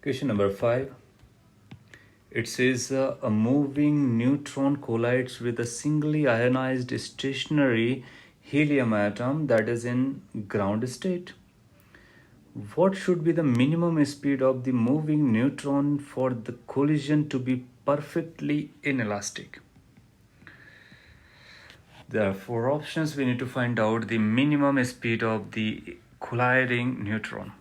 Question number 5. It says a moving neutron collides with a singly ionized stationary helium atom that is in ground state. What should be the minimum speed of the moving neutron for the collision to be perfectly inelastic? There are four options. We need to find out the minimum speed of the colliding neutron.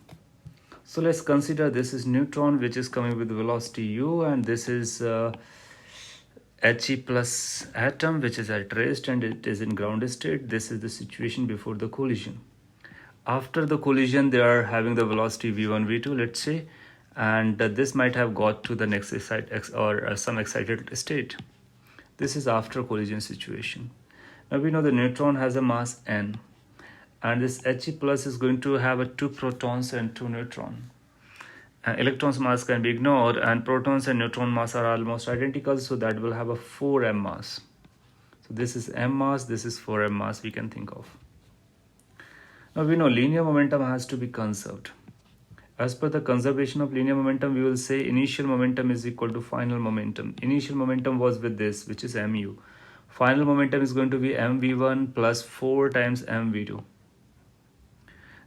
So let's consider this is neutron which is coming with velocity u, and this is He plus atom which is at rest and it is in ground state. This is the situation before the collision. After the collision they are having the velocity v1 v2, let's say, and this might have got to the next some excited state. This is after collision situation. Now we know the neutron has a mass n, and this He plus is going to have 2 protons and 2 neutrons. Electrons mass can be ignored, and protons and neutron mass are almost identical, so that will have a 4m mass. So this is m mass, this is 4m mass we can think of. Now we know linear momentum has to be conserved. As per the conservation of linear momentum, we will say initial momentum is equal to final momentum. Initial momentum was with this, which is mu. Final momentum is going to be mv1 plus 4 times mv2.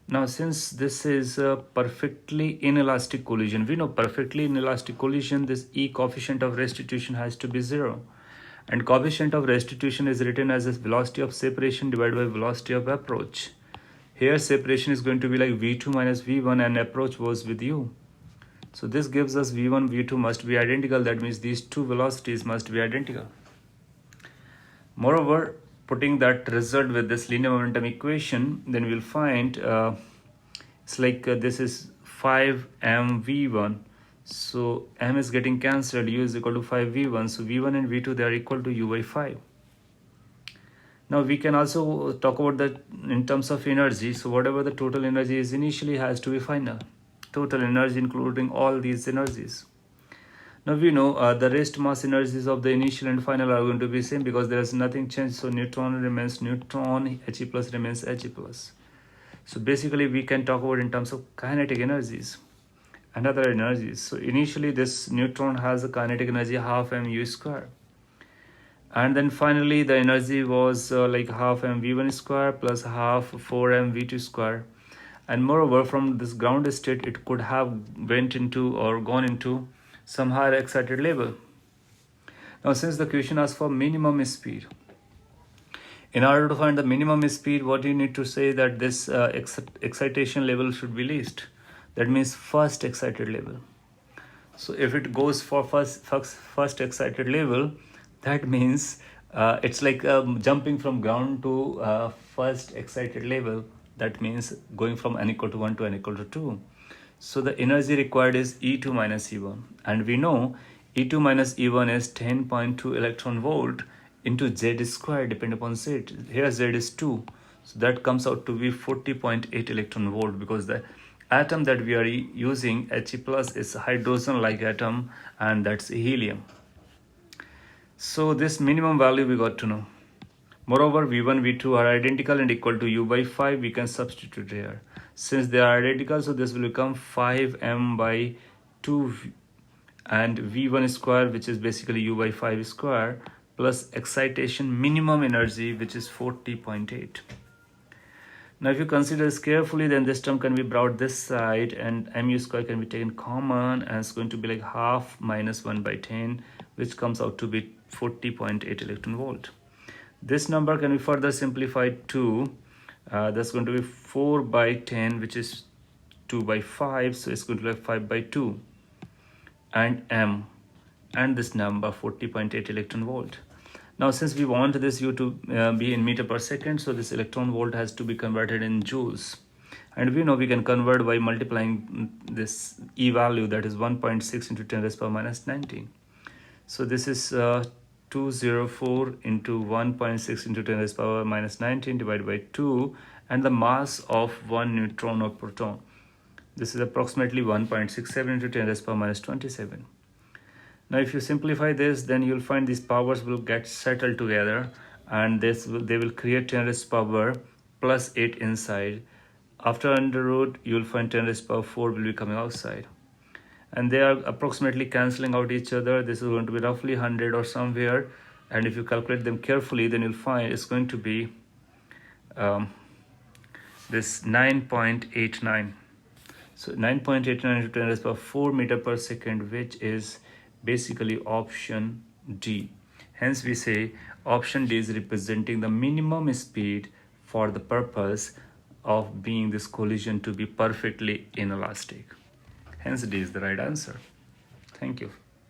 Now since this is a perfectly inelastic collision, we know perfectly inelastic collision, this E coefficient of restitution has to be 0. And coefficient of restitution is written as velocity of separation divided by velocity of approach. Here separation is going to be like v2 minus v1, and approach was with u. So this gives us v1, v2 must be identical. That means these two velocities must be identical. Moreover, putting that result with this linear momentum equation, then we'll find it's like this is 5mv1. So m is getting cancelled, u is equal to 5v1. So v1 and v2, they are equal to u by 5. Now we can also talk about that in terms of energy. So whatever the total energy is initially has to be final. Total energy including all these energies. Now we know the rest mass energies of the initial and final are going to be same because there is nothing changed. So neutron remains neutron, He plus remains He plus. So basically we can talk about in terms of kinetic energies and other energies. So initially this neutron has a kinetic energy half mu square. And then finally the energy was like half mv1 square plus half 4mv2 square. And moreover, from this ground state it could have went into or gone into some higher excited level. Now since the question asks for minimum speed, in order to find the minimum speed, what you need to say that this excitation level should be least. That means first excited level. So if it goes for first excited level, that means it's like jumping from ground to first excited level. That means going from n equal to 1 to n equal to 2. So the energy required is E2 minus E1. And we know E2 minus E1 is 10.2 electron volt into Z square depending upon Z. Here Z is 2. So that comes out to be 40.8 electron volt because the atom that we are using, He plus, is a hydrogen-like atom, and that's helium. So this minimum value we got to know. Moreover, v1, v2 are identical and equal to u by 5. We can substitute here. Since they are identical, so this will become 5m by 2 and v1 square, which is basically u by 5 square, plus excitation minimum energy, which is 40.8. Now if you consider this carefully, then this term can be brought this side and mu square can be taken common, and it's going to be like half minus 1 by 10, which comes out to be 40.8 electron volt. This number can be further simplified to that's going to be 4 by 10, which is 2 by 5, so it's going to be like 5 by 2, and m, and this number 40.8 electron volt. Now since we want this u to be in meter per second, so this electron volt has to be converted in joules, and we know we can convert by multiplying this E value, that is 1.6 into 10 raised power minus 19. So this is 204 into 1.6 into 10 raised power minus 19 divided by 2, and the mass of one neutron or proton. This is approximately 1.67 into 10 raised power minus 27. Now if you simplify this, then you'll find these powers will get settled together, and they will create 10 raised power plus 8 inside. After under root, you'll find 10 raised power 4 will be coming outside. and they are approximately cancelling out each other. This is going to be roughly 100 or somewhere, and if you calculate them carefully, then you'll find it's going to be this 9.89. So 9.89 into 10 raised by 4 meter per second, which is basically option D. Hence we say option D is representing the minimum speed for the purpose of being this collision to be perfectly inelastic. Hence D is the right answer. Thank you.